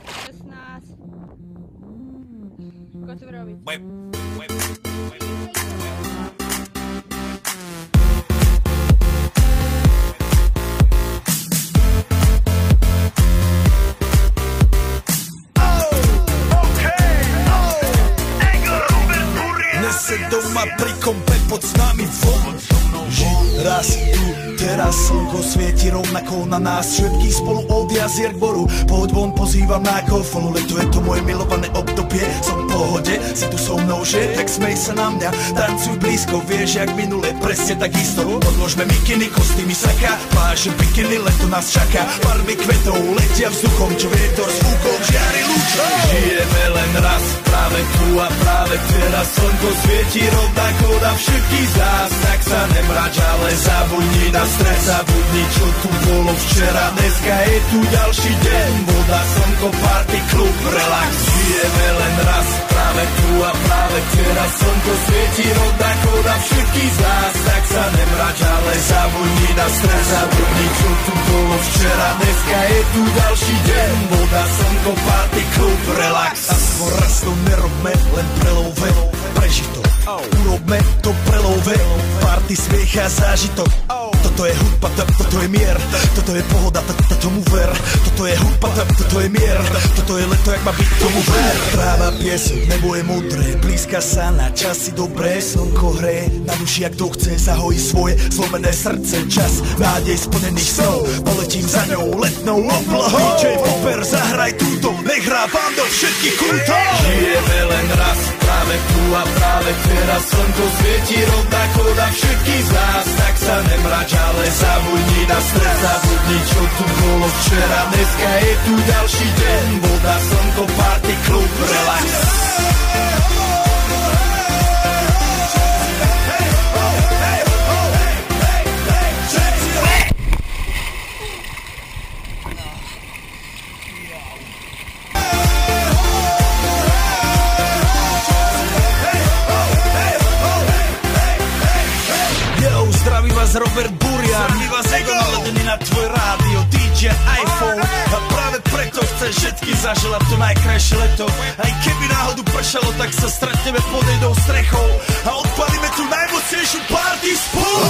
16. Ako to robiť? Nese doma pri kompe pod s nami von. Raz tu, teraz slnko svieti rovnako na nás všetkých spolu od jazier k boru. Poď von, pozývam na golfonu, leto je to moje milované obdobie. Som v pohode, si tu so mnou, že? Tak smej sa na mňa, tancuj blízko, vieš jak minule, presne takisto. Odložme mikiny, kostýmy saka, pláže bikiny, leto nás čaká. Farby kvetov letia vzduchom, čo vietor s fúkom žiari lúčom. Žijeme len raz, práve tu a práve teraz slnko svieti rovnako na všetkých z nás. Tak sa nemrač, ale zabudni na stres, zabudni čo tu bolo včera. Dneska je tu ďalší deň, voda, slnko, party, klub, relax. Žijeme len raz, práve tu a práve teraz slnko svieti rovnako na všetkých z nás. Tak sa nemrač, ale zabudni na stres, zabudni čo tu bolo včera. Dneska je tu ďalší deň, voda, slnko, party, klub, relax. A svoj raz to nerobme, len prelove, preži to. Urobme to prelove, party, smiech a zážitok. Toto je hudba, toto je mier, toto je pohoda, tomu ver. Toto je hudba, toto je mier, toto je leto, jak má byť, tomu ver. Tráva, piesok, nebo je modré, blízka sa na časy dobré. Slnko hreje na duši, jak to chce, zahojí svoje zlomené srdce. Čas nádej splnených snov, poletím za ňou letnou oblohou. DJ Popper, zahraj túto, nech hrá vám do všetkých kútov. Žijeme len raz, práve tu a práve teraz slnko svieti rovnako na všetkých z nás. Tak sa nemrač, ale zabudni na stres, zabudni čo tu bolo včera. Dneska je tu ďalší deň, voda, slnko, party, klub, relax. Robert Burian, my vás ego naledený na tvoj rádio, DJ iPhone. A práve preto chceš všetky zaželať to najkrajšie leto. Aj keby náhodu pršalo, tak sa stretneme pod jednou strechou a odpalíme tu najmocnejšiu party spolu.